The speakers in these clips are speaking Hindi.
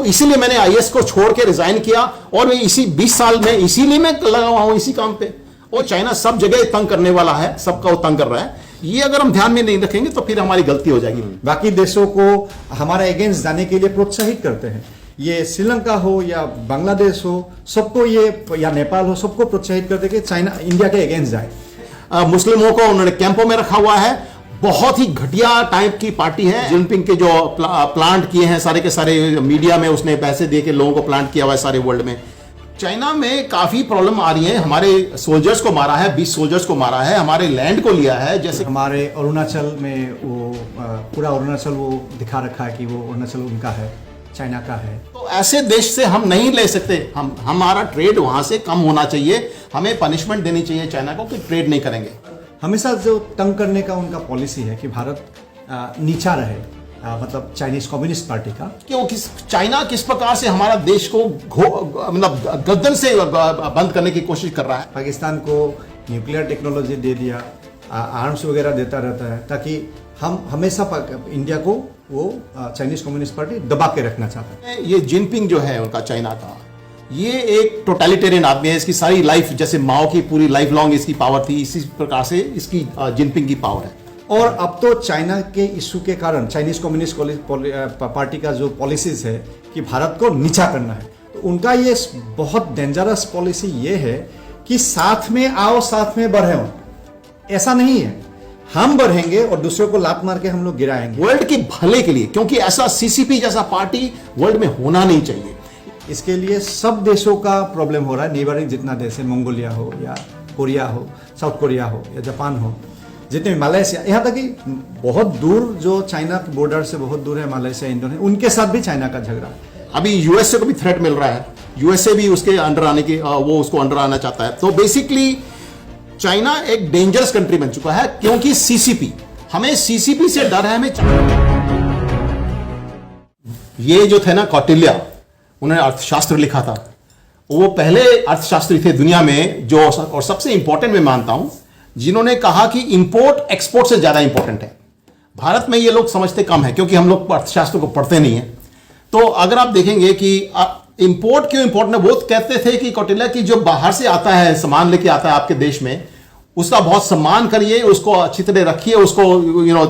तो इसीलिए मैंने आईएएस को छोड़ के रिजाइन किया और मैं इसी 20 साल में इसीलिए मैं लगा हुआ हूं इसी काम पे। और चाइना सब जगह तंग करने वाला है, सबका वो तंग कर रहा है। ये अगर हम ध्यान में नहीं रखेंगे तो फिर हमारी गलती हो जाएगी। बाकी देशों को हमारा अगेंस्ट जाने के लिए प्रोत्साहित करते हैं। ये श्रीलंका हो या बांग्लादेश हो, सबको ये, या नेपाल हो, सबको प्रोत्साहित करते कि चाइना इंडिया के अगेंस्ट जाए। मुस्लिमों को उन्होंने कैंपों में रखा हुआ है। बहुत ही घटिया टाइप की पार्टी है। जिनपिंग के जो प्लांट किए हैं सारे के सारे मीडिया में उसने पैसे दे के लोगों को प्लांट किया हुआ है सारे वर्ल्ड में। चाइना में काफी प्रॉब्लम आ रही है। हमारे सोल्जर्स को मारा है, 20 सोल्जर्स को मारा है, हमारे लैंड को लिया है। जैसे हमारे अरुणाचल में वो पूरा अरुणाचल वो दिखा रखा है कि वो अरुणाचल उनका है, चाइना का है। तो ऐसे देश से हम नहीं ले सकते। हमारा ट्रेड वहां से कम होना चाहिए। हमें पनिशमेंट देनी चाहिए चाइना को कि ट्रेड नहीं करेंगे। हमेशा जो तंग करने का उनका पॉलिसी है कि भारत नीचा रहे, मतलब चाइनीज कम्युनिस्ट पार्टी का। क्योंकि चाइना किस प्रकार से हमारा देश को मतलब गर्दन से बंद करने की कोशिश कर रहा है। पाकिस्तान को न्यूक्लियर टेक्नोलॉजी दे दिया, आर्म्स वगैरह देता रहता है, ताकि हम हमेशा इंडिया को वो चाइनीज कम्युनिस्ट पार्टी दबा के रखना चाहता है। ये जिनपिंग जो है उनका चाइना का, ये एक टोटलिटेरियन आदमी है। इसकी सारी लाइफ, जैसे माओ की पूरी लाइफ लॉन्ग इसकी पावर थी, इसी प्रकार से इसकी जिनपिंग की पावर है। और अब तो चाइना के इशू के कारण चाइनीज कम्युनिस्ट पार्टी का जो पॉलिसीज है कि भारत को नीचा करना है, तो उनका ये बहुत डेंजरस पॉलिसी ये है कि साथ में आओ, साथ में बढ़े। ऐसा नहीं है, हम बढ़ेंगे और दूसरों को लात मार के हम लोग गिराएंगे वर्ल्ड के भले के लिए, क्योंकि ऐसा सीसीपी जैसा पार्टी वर्ल्ड में होना नहीं चाहिए। इसके लिए सब देशों का प्रॉब्लम हो रहा है। नेबरिंग जितना देश है, मंगोलिया हो या कोरिया हो, साउथ कोरिया हो या जापान हो, जितने मालयसिया, यहाँ तक कि बहुत दूर जो चाइना के बॉर्डर से बहुत दूर है मालयसिया, इंडोनेशिया, उनके साथ भी चाइना का झगड़ा है। अभी यूएसए को भी थ्रेट मिल रहा है। यूएसए भी उसके अंडर आने की, वो उसको अंडर आना चाहता है। तो बेसिकली चाइना एक डेंजरस कंट्री बन चुका है, क्योंकि सीसीपी, हमें सीसीपी से डर है। हमें ये जो थे ना कौटिल्य, उन्होंने अर्थशास्त्र लिखा था। वो पहले अर्थशास्त्री थे दुनिया में जो, और सबसे इंपॉर्टेंट मैं मानता हूं, जिन्होंने कहा कि इंपोर्ट एक्सपोर्ट से ज्यादा इंपॉर्टेंट है। भारत में ये लोग समझते कम है, क्योंकि हम लोग अर्थशास्त्र को पढ़ते नहीं है। तो अगर आप देखेंगे कि इंपोर्ट क्यों इंपॉर्टेंट है, वो कहते थे कि कौटिल्य की जो बाहर से आता है, सामान लेके आता है आपके देश में, उसका बहुत सम्मान करिए, उसको अच्छी तरह रखिए, उसको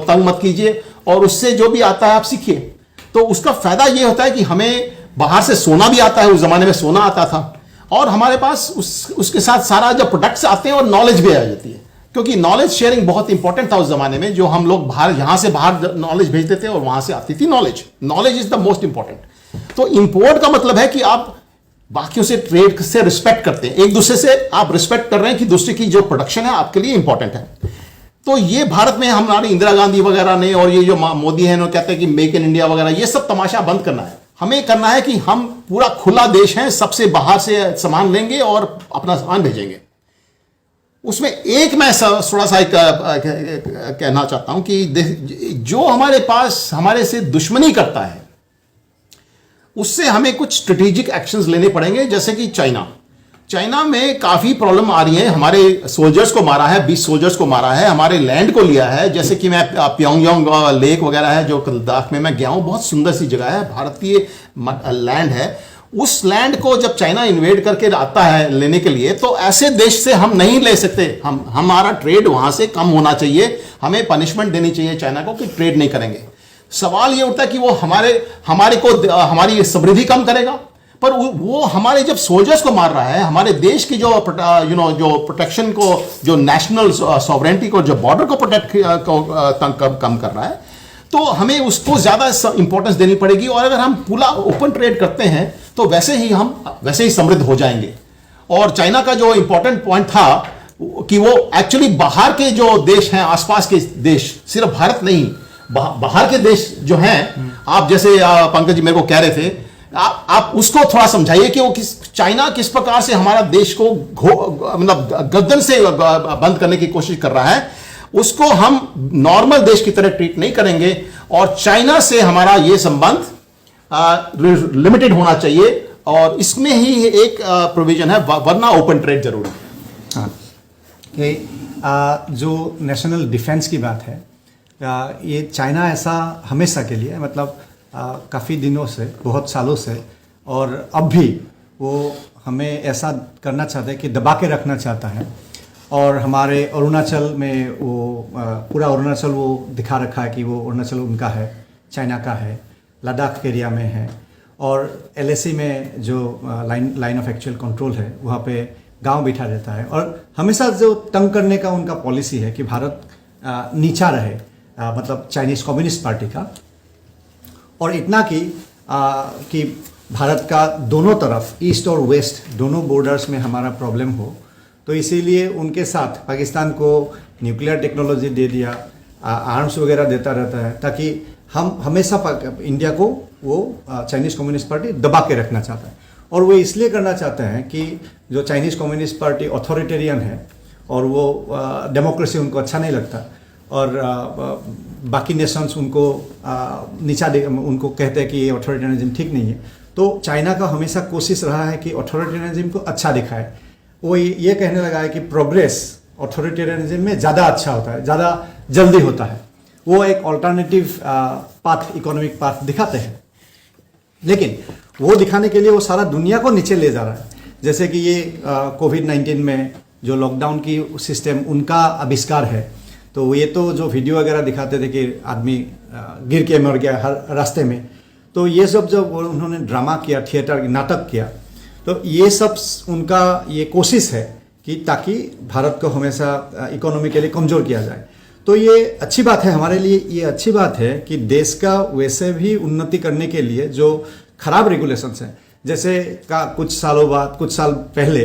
तंग मत कीजिए, और उससे जो भी आता है आप सीखिए। तो उसका फायदा ये होता है कि हमें बाहर से सोना भी आता है, उस जमाने में सोना आता था, और हमारे पास उसके साथ सारा जब प्रोडक्ट्स आते हैं और नॉलेज भी आ जाती है, क्योंकि नॉलेज शेयरिंग बहुत इंपॉर्टेंट था उस जमाने में। जो हम लोग बाहर, यहां से बाहर नॉलेज भेजते थे और वहां से आती थी knowledge. Knowledge is the most important. तो इंपोर्ट का मतलब है कि आप बाकियों से ट्रेड से रिस्पेक्ट करते हैं, एक दूसरे से आप रिस्पेक्ट कर रहे हैं कि दूसरे की जो प्रोडक्शन है आपके लिए इंपॉर्टेंट है। तो ये भारत में हमारी इंदिरा गांधी वगैरह ने, और ये जो मोदी है, कहते हैं कि मेक इन इंडिया वगैरह, ये सब तमाशा बंद करना है। हमें करना है कि हम पूरा खुला देश है, सबसे बाहर से सामान लेंगे और अपना सामान भेजेंगे। उसमें एक मैं थोड़ा सा कहना चाहता हूं कि जो हमारे पास हमारे से दुश्मनी करता है, उससे हमें कुछ स्ट्रेटेजिक एक्शंस लेने पड़ेंगे। जैसे कि चाइना में काफी प्रॉब्लम आ रही है। हमारे सोल्जर्स को मारा है, 20 सोल्जर्स को मारा है, हमारे लैंड को लिया है। जैसे कि मैं प्योंगयांग लेक वगैरह है जो लद्दाख में मैं गया हूं, बहुत सुंदर सी जगह है, भारतीय लैंड है। उस लैंड को जब चाइना इन्वेड करके आता है लेने के लिए, तो ऐसे देश से हम नहीं ले सकते। हमारा ट्रेड वहां से कम होना चाहिए। हमें पनिशमेंट देनी चाहिए चाइना को कि ट्रेड नहीं करेंगे। सवाल ये उठता है कि वो हमारी समृद्धि कम करेगा, पर वो हमारे जब सोल्जर्स को मार रहा है, हमारे देश की जो प्रोटेक्शन को, जो नेशनल सॉवरेंटी को, जो बॉर्डर को प्रोटेक्ट कम कर रहा है, तो हमें उसको ज्यादा इंपॉर्टेंस देनी पड़ेगी। और अगर हम पूरा ओपन ट्रेड करते हैं तो वैसे ही समृद्ध हो जाएंगे। और चाइना का जो इंपॉर्टेंट पॉइंट था कि वो एक्चुअली बाहर के जो देश हैं, आसपास के देश, सिर्फ भारत नहीं, बाहर के देश जो हैं, आप जैसे पंकज जी मेरे को कह रहे थे, आप उसको थोड़ा समझाइए कि वो चाइना किस प्रकार से हमारा देश को मतलब गर्दन से बंद करने की कोशिश कर रहा है। उसको हम नॉर्मल देश की तरह ट्रीट नहीं करेंगे, और चाइना से हमारा ये संबंध लिमिटेड होना चाहिए, और इसमें ही एक प्रोविजन है, वरना ओपन ट्रेड जरूर है। हाँ, जो नेशनल डिफेंस की बात है, ये चाइना ऐसा हमेशा के लिए, मतलब काफ़ी दिनों से, बहुत सालों से, और अब भी वो हमें ऐसा करना चाहता है कि दबा के रखना चाहता है। और हमारे अरुणाचल में वो पूरा अरुणाचल वो दिखा रखा है कि वो अरुणाचल उनका है, चाइना का है, लद्दाख एरिया में है, और LAC में जो लाइन ऑफ एक्चुअल कंट्रोल है वहाँ पे गांव बिठा देता है। और हमेशा जो तंग करने का उनका पॉलिसी है कि भारत नीचा रहे, मतलब चाइनीज़ कम्युनिस्ट पार्टी का, और इतना कि भारत का दोनों तरफ, ईस्ट और वेस्ट दोनों बॉर्डर्स में हमारा प्रॉब्लम हो। तो इसीलिए उनके साथ पाकिस्तान को न्यूक्लियर टेक्नोलॉजी दे दिया, आर्म्स वगैरह देता रहता है, ताकि हम हमेशा इंडिया को वो चाइनीज़ कम्युनिस्ट पार्टी दबा के रखना चाहता है। और वो इसलिए करना चाहते हैं कि जो चाइनीज़ कम्युनिस्ट पार्टी ऑथोरिटेरियन है और वो डेमोक्रेसी उनको अच्छा नहीं लगता, और बाकी नेशंस उनको उनको कहते हैं कि ये ऑथोरिटेरियनिज्म ठीक नहीं है। तो चाइना का हमेशा कोशिश रहा है कि ऑथोरिटेरियनिज्म को अच्छा दिखाए। वो ये कहने लगा है कि प्रोग्रेस ऑथोरिटेरियनिज्म में ज़्यादा अच्छा होता है, ज़्यादा जल्दी होता है। वो एक ऑल्टरनेटिव पाथ, इकोनॉमिक पाथ दिखाते हैं, लेकिन वो दिखाने के लिए वो सारा दुनिया को नीचे ले जा रहा है। जैसे कि ये कोविड-19 में जो लॉकडाउन की सिस्टम उनका आविष्कार है, तो ये तो जो वीडियो वगैरह दिखाते थे कि आदमी गिर के मर गया हर रास्ते में, तो ये सब जब उन्होंने ड्रामा किया, थिएटर नाटक किया, तो ये सब उनका ये कोशिश है कि ताकि भारत को हमेशा इकोनॉमिकली कमज़ोर किया जाए। तो ये अच्छी बात है हमारे लिए, ये अच्छी बात है कि देश का वैसे भी उन्नति करने के लिए जो खराब रेगुलेशंस हैं, जैसे का कुछ साल पहले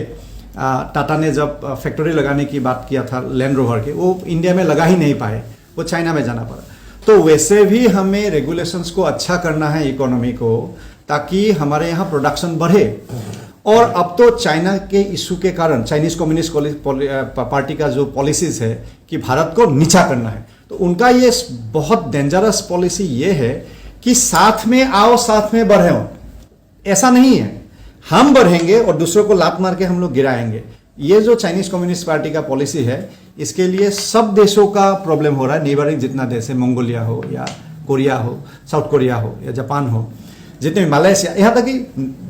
टाटा ने जब फैक्ट्री लगाने की बात किया था लैंड रोवर के, वो इंडिया में लगा ही नहीं पाए, वो चाइना में जाना पड़ा। तो वैसे भी हमें रेगुलेशंस को अच्छा करना है इकोनॉमी को, ताकि हमारे यहाँ प्रोडक्शन बढ़े। और अब तो चाइना के इशू के कारण चाइनीज़ कम्युनिस्ट पार्टी का जो पॉलिसीज़ है कि भारत को नीचा करना है, तो उनका ये बहुत डेंजरस पॉलिसी ये है कि साथ में आओ, साथ में बढ़े। ऐसा नहीं है हम बढ़ेंगे और दूसरों को लात मार के हम लोग गिराएंगे। ये जो चाइनीज़ कम्युनिस्ट पार्टी का पॉलिसी है, इसके लिए सब देशों का प्रॉब्लम हो रहा है। नेबरिंग जितना देश है, मंगोलिया हो या कोरिया हो, साउथ कोरिया हो या जापान हो, जितने मालयसिया, यहाँ तक कि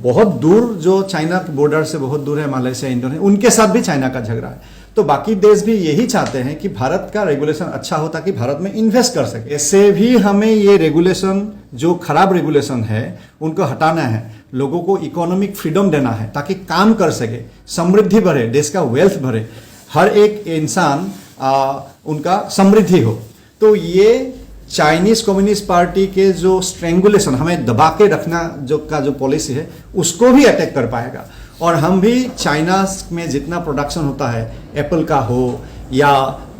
बहुत दूर जो चाइना के बॉर्डर से बहुत दूर है मालयसिया, इंडोनेशिया, उनके साथ भी चाइना का झगड़ा है। तो बाकी देश भी यही चाहते हैं कि भारत का रेगुलेशन अच्छा हो ताकि भारत में इन्वेस्ट कर सके। ऐसे भी हमें ये रेगुलेशन, जो खराब रेगुलेशन है, उनको हटाना है, लोगों को इकोनॉमिक फ्रीडम देना है ताकि काम कर सके, समृद्धि बढ़े, देश का वेल्थ बढ़े, हर एक इंसान उनका समृद्धि हो। तो ये चाइनीज़ कम्युनिस्ट पार्टी के जो स्ट्रेंगुलेशन, हमें दबा के रखना जो पॉलिसी है, उसको भी अटैक कर पाएगा। और हम भी चाइना में जितना प्रोडक्शन होता है, एप्पल का हो या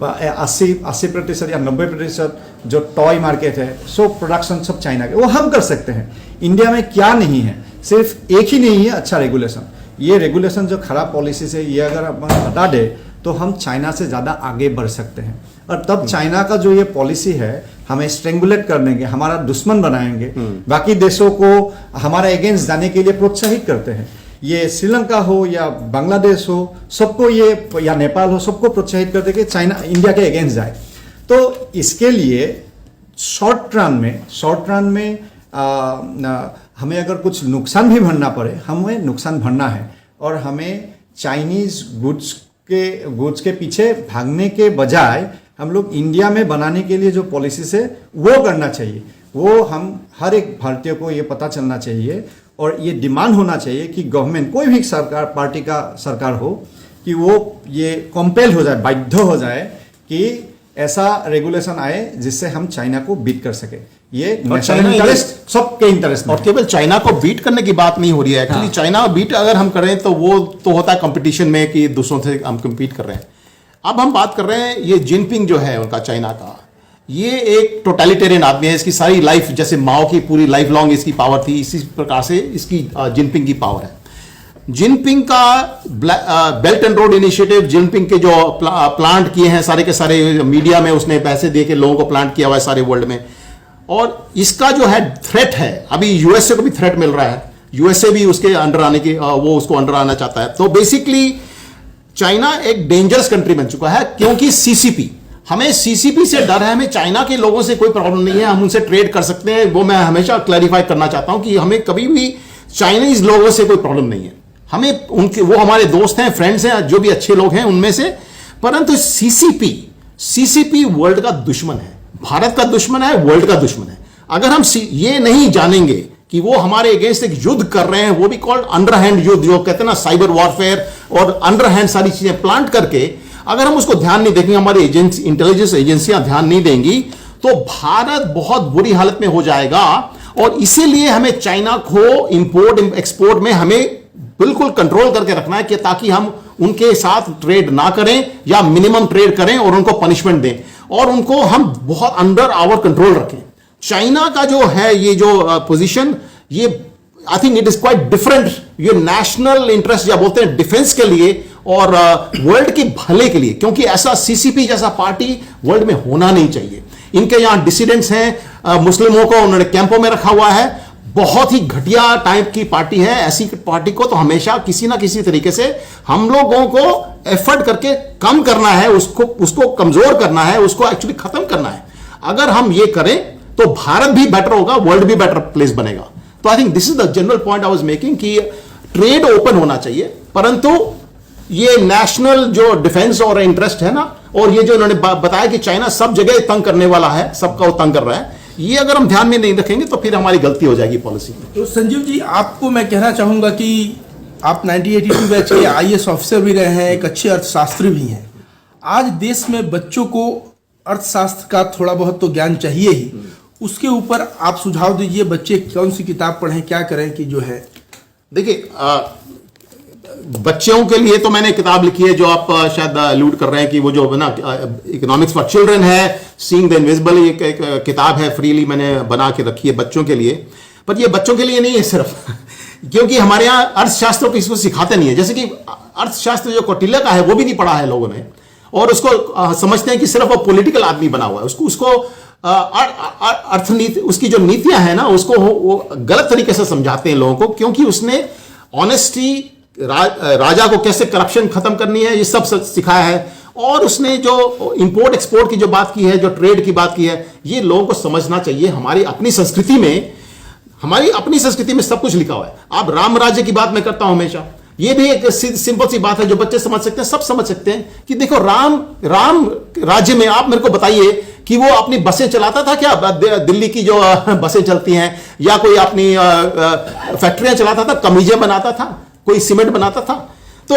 80% या 90% जो टॉय मार्केट है, सो प्रोडक्शन सब चाइना के, वो हम कर सकते हैं। इंडिया में क्या नहीं है, सिर्फ एक ही नहीं है अच्छा रेगुलेशन। ये रेगुलेशन जो खराब पॉलिसी से ये अगर हम हटा दे तो हम चाइना से ज़्यादा आगे बढ़ सकते हैं। और तब चाइना का जो ये पॉलिसी है हमें स्ट्रेंगुलेट कर देंगे, हमारा दुश्मन बनाएंगे, बाकी देशों को हमारे अगेंस्ट जाने के लिए प्रोत्साहित करते हैं। ये श्रीलंका हो या बांग्लादेश हो, सबको ये, या नेपाल हो, सबको प्रोत्साहित करते कि चाइना इंडिया के अगेंस्ट जाए। तो इसके लिए शॉर्ट रन में हमें अगर कुछ नुकसान भी भरना पड़े, हमें नुकसान भरना है। और हमें चाइनीज़ गुड्स के पीछे भागने के बजाय हम लोग इंडिया में बनाने के लिए जो पॉलिसीज है वो करना चाहिए। वो हम हर एक भारतीय को ये पता चलना चाहिए और ये डिमांड होना चाहिए कि गवर्नमेंट, कोई भी सरकार, पार्टी का सरकार हो, कि वो ये कंपेल हो जाए, बाध्य हो जाए कि ऐसा रेगुलेशन आए जिससे हम चाइना को बीट कर सके। ये नेशनल इंटरेस्ट, सबके इंटरेस्ट। और केवल चाइना को बीट करने की बात नहीं हो रही है एक्चुअली। चाइना बीट अगर हम करें तो वो तो होता है कंपटीशन में कि दूसरों से हम कम्पीट कर रहे हैं। अब हम बात कर रहे हैं ये जिनपिंग जो है उनका, चाइना का, ये एक टोटलिटेरियन आदमी है। इसकी सारी लाइफ, जैसे माओ की पूरी लाइफ लॉन्ग इसकी पावर थी, इसी प्रकार से इसकी जिनपिंग की पावर है। जिनपिंग का belt and road initiative, Jinping के जो प्लांट किए हैं सारे के सारे, मीडिया में उसने पैसे दे के लोगों को प्लांट किया हुआ है सारे वर्ल्ड में। और इसका जो है थ्रेट है, अभी यूएसए को भी थ्रेट मिल रहा है, यूएसए भी उसके अंडर आने की, वो उसको अंडर आना चाहता है। तो बेसिकली चाइना एक डेंजरस कंट्री बन चुका है, क्योंकि सीसीपी, हमें सीसीपी से डर है, हमें चाइना के लोगों से कोई प्रॉब्लम नहीं है, हम उनसे ट्रेड कर सकते हैं। वो मैं हमेशा क्लैरिफाई करना चाहता हूं कि हमें कभी भी चाइनीज लोगों से कोई प्रॉब्लम नहीं है। हमें उनके, वो हमारे दोस्त हैं, फ्रेंड्स हैं, जो भी अच्छे लोग हैं उनमें से। परंतु सीसीपी वर्ल्ड का दुश्मन है, भारत का दुश्मन है, वर्ल्ड का दुश्मन है। अगर हम ये नहीं जानेंगे कि वो हमारे अगेंस्ट एक युद्ध कर रहे हैं, वो भी कॉल्ड अंडरहैंड युद्ध, जो कहते हैं ना साइबर वॉरफेयर, और अंडरहैंड सारी चीजें प्लांट करके अगर हम उसको ध्यान नहीं देंगे, हमारी इंटेलिजेंस एजेंसियां ध्यान नहीं देंगी, तो भारत बहुत बुरी हालत में हो जाएगा। और इसीलिए हमें चाइना को इंपोर्ट एक्सपोर्ट में हमें बिल्कुल कंट्रोल करके रखना है, कि ताकि हम उनके साथ ट्रेड ना करें या मिनिमम ट्रेड करें और उनको पनिशमेंट दें, और उनको हम बहुत अंडर आवर कंट्रोल रखें। चाइना का जो है ये जो पोजीशन, ये I think it is quite different. ये नेशनल इंटरेस्ट या बोलते हैं डिफेंस के लिए और वर्ल्ड के भले के लिए, क्योंकि ऐसा सीसीपी जैसा पार्टी वर्ल्ड में होना नहीं चाहिए। इनके यहां डिसिडेंट्स हैं, मुस्लिमों को उन्होंने कैंपों में रखा हुआ है, बहुत ही घटिया टाइप की पार्टी है। ऐसी पार्टी को तो हमेशा किसी ना किसी तरीके से हम लोगों को एफर्ट करके कम करना है, उसको कमजोर करना है, उसको एक्चुअली खत्म करना है। अगर हम ये करें तो भारत भी बेटर होगा, वर्ल्ड भी बेटर प्लेस बनेगा। तो I think this is the general point I was making, कि ट्रेड ओपन होना चाहिए, परंतु ये नेशनल जो डिफेंस और इंटरेस्ट है ना, और ये जो इन्होंने बताया कि चाइना सब जगह तंग करने वाला है, सबका वो तंग कर रहा है, ये अगर हम ध्यान में नहीं रखेंगे तो फिर हमारी गलती हो जाएगी पॉलिसी में। तो संजीव जी, आपको मैं कहना चाहूंगा कि आप 1982 बैच के आईएएस ऑफिसर भी रहे हैं, एक अच्छे अर्थशास्त्री भी हैं। आज देश में बच्चों को अर्थशास्त्र का थोड़ा बहुत तो ज्ञान चाहिए ही, उसके ऊपर आप सुझाव दीजिए, बच्चे कौन सी किताब पढ़ें, क्या करें कि जो है। देखिए, बच्चों के लिए तो मैंने किताब लिखी है, जो आप शायद अलूड कर रहे हैं, कि वो जो ना इकोनॉमिक्स फॉर चिल्ड्रन है, सीइंग द इनविजिबल, एक किताब है, फ्रीली मैंने बना के रखी है बच्चों के लिए। पर ये बच्चों के लिए नहीं है सिर्फ, क्योंकि हमारे यहाँ अर्थशास्त्र को इसको सिखाते नहीं है। जैसे कि अर्थशास्त्र जो कौटिल्य का है वो भी नहीं पढ़ा है लोगों ने, और उसको समझते हैं कि सिर्फ वो पॉलिटिकल आदमी बना हुआ है। उसको अर्थनीति, उसकी जो नीतियां हैं ना, उसको वो गलत तरीके से समझाते हैं लोगों को, क्योंकि उसने ऑनेस्टी, राजा को कैसे करप्शन खत्म करनी है, ये सब सिखाया है। और उसने जो इंपोर्ट एक्सपोर्ट की जो बात की है, जो ट्रेड की बात की है, ये लोगों को समझना चाहिए। हमारी अपनी संस्कृति में सब कुछ लिखा हुआ है। आप राम राज्य की बात मैं करता हूं हमेशा, ये भी एक सिंपल सी बात है जो बच्चे समझ सकते हैं, सब समझ सकते हैं, कि देखो राम राज्य में आप मेरे को बताइए कि वो अपनी बसें चलाता था क्या, दिल्ली की जो बसें चलती हैं, या कोई अपनी फैक्ट्रियां चलाता था, कमीजें बनाता था, कोई सीमेंट बनाता था। तो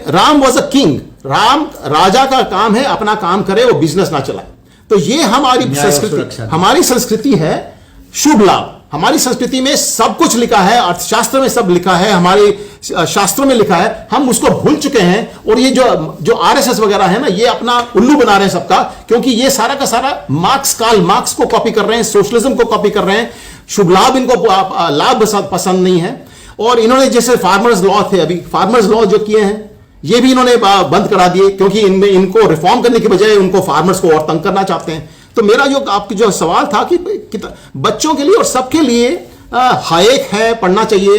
Ram was a king. Ram राजा का काम है अपना काम करे, वो बिजनेस ना चलाए। तो ये हमारी संस्कृति है शुभ लाभ। हमारी संस्कृति में सब कुछ लिखा है, अर्थशास्त्र में सब लिखा है, हमारे शास्त्रों में लिखा है, हम उसको भूल चुके हैं। और ये जो आरएसएस वगैरह है ना, ये अपना उल्लू बना रहे हैं सबका, क्योंकि ये सारा का सारा कार्ल मार्क्स को कॉपी कर रहे हैं, सोशलिज्म को कॉपी कर रहे हैं। शुभ लाभ इनको लाभ पसंद नहीं है। और इन्होंने जैसे फार्मर्स लॉ थे, अभी फार्मर्स लॉ जो किए हैं, ये भी इन्होंने बंद करा दिए, क्योंकि इनमें इनको रिफॉर्म करने की बजाय उनको फार्मर्स को और तंग करना चाहते हैं। तो मेरा जो आपकी जो सवाल था कि बच्चों के लिए और सबके लिए हायेक है पढ़ना चाहिए,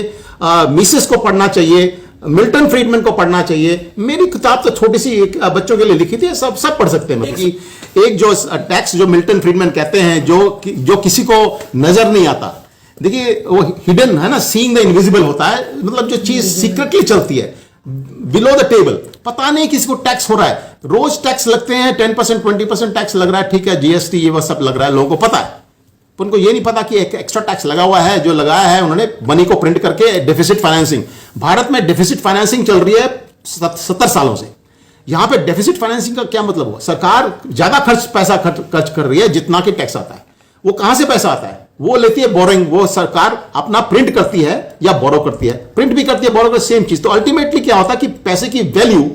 मिसेस को पढ़ना चाहिए, मिल्टन फ्रीडमैन को पढ़ना चाहिए। मेरी किताब तो छोटी सी बच्चों के लिए लिखी थी, सब पढ़ सकते हैं। मतलब एक जो टैक्स जो मिल्टन फ्रीडमैन कहते हैं, जो किसी को नजर नहीं आता, देखिए वो हिडन है ना, सीइंग द इनविजिबल होता है, मतलब जो चीज सीक्रेटली चलती है बिलो द टेबल, पता नहीं किसी को टैक्स हो रहा है। रोज टैक्स लगते हैं, 10% 20% टैक्स लग रहा है, ठीक है, जीएसटी ये वो सब लग रहा है, लोगों को पता है। पर उनको ये नहीं पता कि एक एक्स्ट्रा टैक्स लगा हुआ है, जो लगाया है उन्होंने मनी को प्रिंट करके, डेफिसिट फाइनेंसिंग। भारत में डेफिसिट फाइनेंसिंग चल रही है 70 सालों से। यहां पे डेफिसिट फाइनेंसिंग का क्या मतलब हुआ? सरकार ज्यादा पैसा खर्च कर रही है जितना कि टैक्स आता है। वो कहां से पैसा आता है? वो लेती है बोरिंग, वो सरकार अपना प्रिंट करती है या बोरो करती है, प्रिंट भी करती है, बोरो करती है, सेम चीज। तो अल्टीमेटली क्या होता है कि पैसे की वैल्यू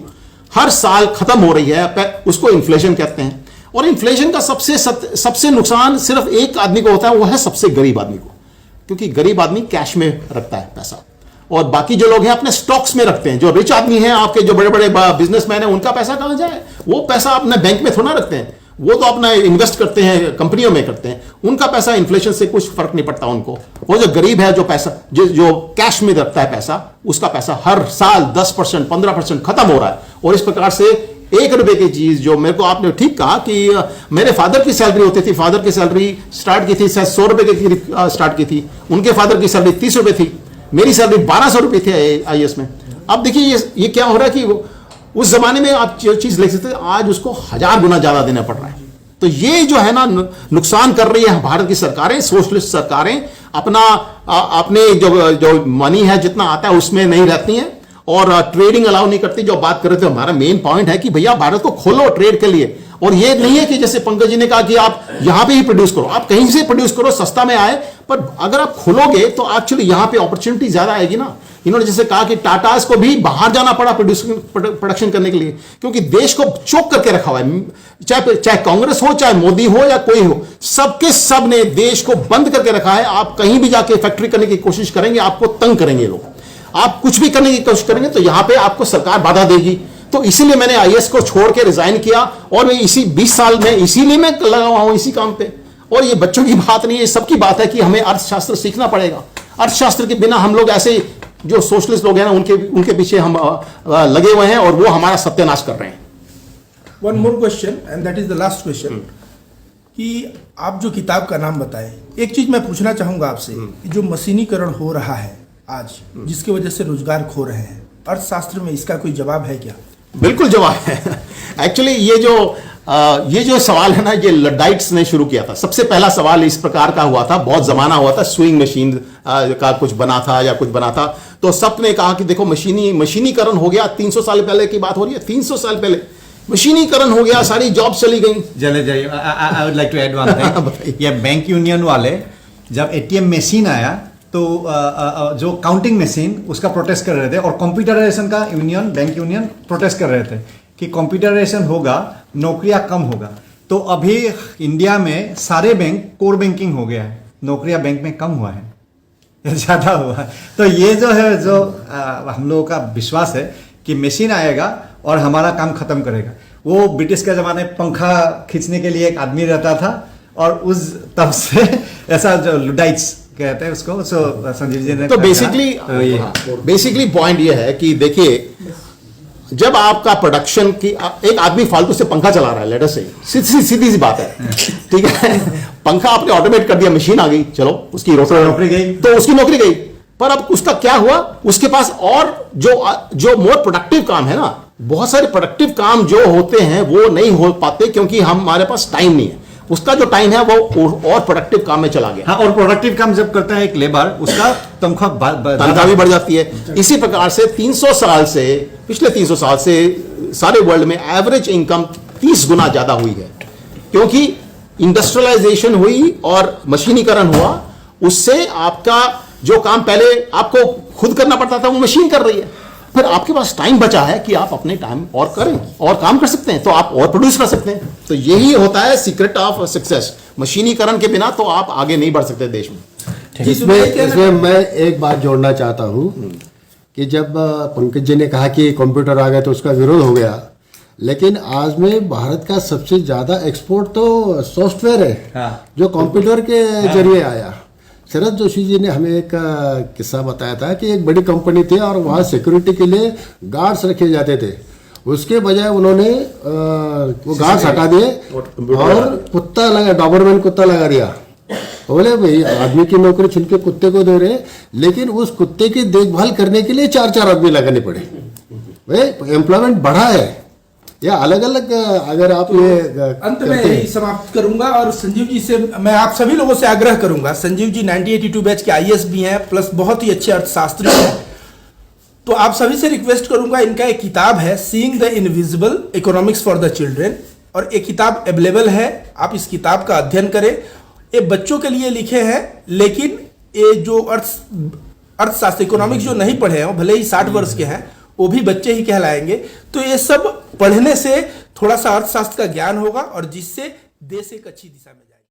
हर साल खत्म हो रही है, उसको इन्फ्लेशन कहते हैं। और इन्फ्लेशन का सबसे नुकसान सिर्फ एक आदमी को होता है, वो है सबसे गरीब आदमी को, क्योंकि गरीब आदमी कैश में रखता है पैसा, और बाकी जो लोग हैं अपने स्टॉक्स में रखते हैं। जो रिच आदमी हैं, आपके जो बड़े बड़े बिजनेसमैन हैं, उनका पैसा कहां जाए? वो पैसा अपने बैंक में थोड़ा रखते हैं, वो तो अपना इन्वेस्ट करते हैं, कंपनियों में करते हैं। उनका पैसा इन्फ्लेशन से कुछ फर्क नहीं पड़ता उनको। वो जो गरीब है, जो पैसा जो कैश में रखता है पैसा, उसका पैसा हर साल 10% 15% खत्म हो रहा है। और इस प्रकार से 1 रुपए की चीज जो मेरे को, आपने ठीक कहा कि मेरे फादर की सैलरी होती थी, फादर की सैलरी स्टार्ट की थी शायद 100 रुपए के करीब स्टार्ट की थी, उनके फादर की सैलरी 30 रुपए थी, मेरी सैलरी 1200 रुपए थी IAS में। अब देखिए ये क्या हो रहा है कि उस जमाने में आप जो चीज ले सकते थे, आज उसको 1000 गुना ज्यादा देना पड़ रहा है। तो ये जो है ना नुकसान कर रही है भारत की सरकारें, सोशलिस्ट सरकारें, अपने जो मनी है जितना आता है उसमें नहीं रहती हैं और ट्रेडिंग अलाउ नहीं करती। जो बात कर रहे थे, हमारा मेन पॉइंट है कि भैया भारत को खोलो ट्रेड के लिए। और ये नहीं है कि जैसे पंकज जी ने कहा कि आप यहां पे ही प्रोड्यूस करो, आप कहीं से प्रोड्यूस करो, सस्ता में आए, पर अगर आप खोलोगे तो एक्चुअली यहां पे अपॉर्चुनिटी ज्यादा आएगी ना। इन्होंने जैसे कहा कि टाटास को भी बाहर जाना पड़ा प्रोडक्शन करने के लिए, क्योंकि देश को चोक करके रखा हुआ है। चाहे कांग्रेस हो, चाहे मोदी हो या कोई हो, सबके सब ने देश को बंद करके रखा है। आप कहीं भी जाके फैक्ट्री करने की कोशिश करेंगे, आपको तंग करेंगे लोग। आप कुछ भी करने की कोशिश करेंगे तो यहां पे आपको सरकार बाधा देगी। तो इसीलिए मैंने IAS को छोड़ के रिजाइन किया और मैं इसी 20 साल में इसीलिए मैं लगा हुआ हूं इसी काम पे। और ये बच्चों की बात नहीं है, सबकी बात है कि हमें अर्थशास्त्र सीखना पड़ेगा। अर्थशास्त्र के बिना हम लोग ऐसे जो सोशलिस्ट लोग हैं ना, उनके पीछे हम लगे हुए हैं और वो हमारा सत्यानाश कर रहे हैं। One more question and that is the last question, कि आप जो किताब का नाम बताए, एक चीज मैं पूछना चाहूंगा आपसे, कि जो मशीनीकरण हो रहा है आज, जिसकी वजह से रोजगार खो रहे हैं, अर्थशास्त्र में इसका कोई जवाब है क्या? बिल्कुल जवाब है। एक्चुअली ये जो सवाल है ना, ये लडाइट्स ने शुरू किया था। सबसे पहला सवाल इस प्रकार का हुआ था, बहुत जमाना हुआ था, स्विंग मशीन का कुछ बना था या कुछ बना था, तो सबने कहा कि देखो मशीनीकरण हो गया। 300 साल पहले की बात हो रही है, 300 साल पहले मशीनीकरण हो गया, सारी जॉब चली गई। चले जाइए, I would like to add one thing. ये बैंक यूनियन वाले जब ATM मशीन आया तो जो काउंटिंग मशीन उसका प्रोटेस्ट कर रहे थे, और कंप्यूटराइजेशन का यूनियन, बैंक यूनियन प्रोटेस्ट कर रहे थे कि कंप्यूटराइजेशन होगा, नौकरियां कम होगा। तो अभी इंडिया में सारे बैंक कोर बैंकिंग हो गया है, नौकरियां बैंक में कम हुआ है, ज़्यादा हुआ है। तो ये जो है, जो हम लोगों का विश्वास है कि मशीन आएगा और हमारा काम खत्म करेगा। वो ब्रिटिश के ज़माने पंखा खींचने के लिए एक आदमी रहता था, और उस तब से ऐसा जो लुडाइट्स कहते हैं उसको, सो संजीव जी ने तो बेसिकली पॉइंट ये है कि देखिए, जब आपका प्रोडक्शन की, एक आदमी फालतू से पंखा चला रहा है, लेटर से सीधी सी बात है, ठीक है, पंखा आपने ऑटोमेट कर दिया, मशीन आ गई, चलो उसकी नौकरी गई, तो उसकी नौकरी गई। पर अब उसका क्या हुआ, उसके पास और जो मोर प्रोडक्टिव काम है ना, बहुत सारे प्रोडक्टिव काम जो होते हैं वो नहीं हो पाते, क्योंकि हमारे पास टाइम नहीं है। उसका जो टाइम है वो और प्रोडक्टिव काम में चला गया। हाँ, और प्रोडक्टिव काम जब करता है एक लेबर, उसका तनख्वाह भी बढ़ जाती है। इसी प्रकार से पिछले 300 साल से सारे वर्ल्ड में एवरेज इनकम 30 गुना ज्यादा हुई है, क्योंकि इंडस्ट्रियलाइजेशन हुई और मशीनीकरण हुआ। उससे आपका जो काम पहले आपको खुद करना पड़ता था, वो मशीन कर रही है। फिर आपके पास टाइम बचा है कि आप अपने टाइम और करें और काम कर सकते हैं, तो आप और प्रोड्यूस कर सकते हैं। तो यही होता है सीक्रेट ऑफ सक्सेस। मशीनीकरण के बिना तो आप आगे नहीं बढ़ सकते देश में। इसमें मैं एक बात जोड़ना चाहता हूँ कि जब पंकज जी ने कहा कि कंप्यूटर आ गया तो उसका विरोध हो गया, लेकिन आज में भारत का सबसे ज्यादा एक्सपोर्ट तो सॉफ्टवेयर है। हाँ। जो कंप्यूटर के जरिए आया। शरद जोशी जी ने हमें एक किस्सा बताया था कि एक बड़ी कंपनी थी और वहाँ सिक्योरिटी के लिए गार्ड्स रखे जाते थे, उसके बजाय उन्होंने वो गार्ड्स हटा दिए और कुत्ता लगा, डॉबरमैन कुत्ता लगा दिया। बोले भाई आदमी की नौकरी छीन के कुत्ते को दे रहे, लेकिन उस कुत्ते की देखभाल करने के लिए 4-4 आदमी लगाने पड़े। भाई एम्प्लॉयमेंट बढ़ा है या अलग अलग। अगर आप ये अंत में यही समाप्त करूंगा और संजीव जी से मैं आप सभी लोगों से आग्रह करूंगा, संजीव जी 1982 बैच के IAS भी हैं, प्लस बहुत ही अच्छे अर्थशास्त्री हैं, तो आप सभी से रिक्वेस्ट करूंगा, इनका एक किताब है seeing the invisible economics for the children, और एक किताब अवेलेबल है, आप इस किताब का अध्ययन करें। ये बच्चों के लिए लिखे हैं, लेकिन ये जो अर्थशास्त्र इकोनॉमिक्स जो नहीं पढ़े हैं, वो भले ही 60 वर्ष के हैं, वो भी बच्चे ही कहलाएंगे। तो ये सब पढ़ने से थोड़ा सा अर्थशास्त्र का ज्ञान होगा और जिससे देश एक अच्छी दिशा में जाएगा।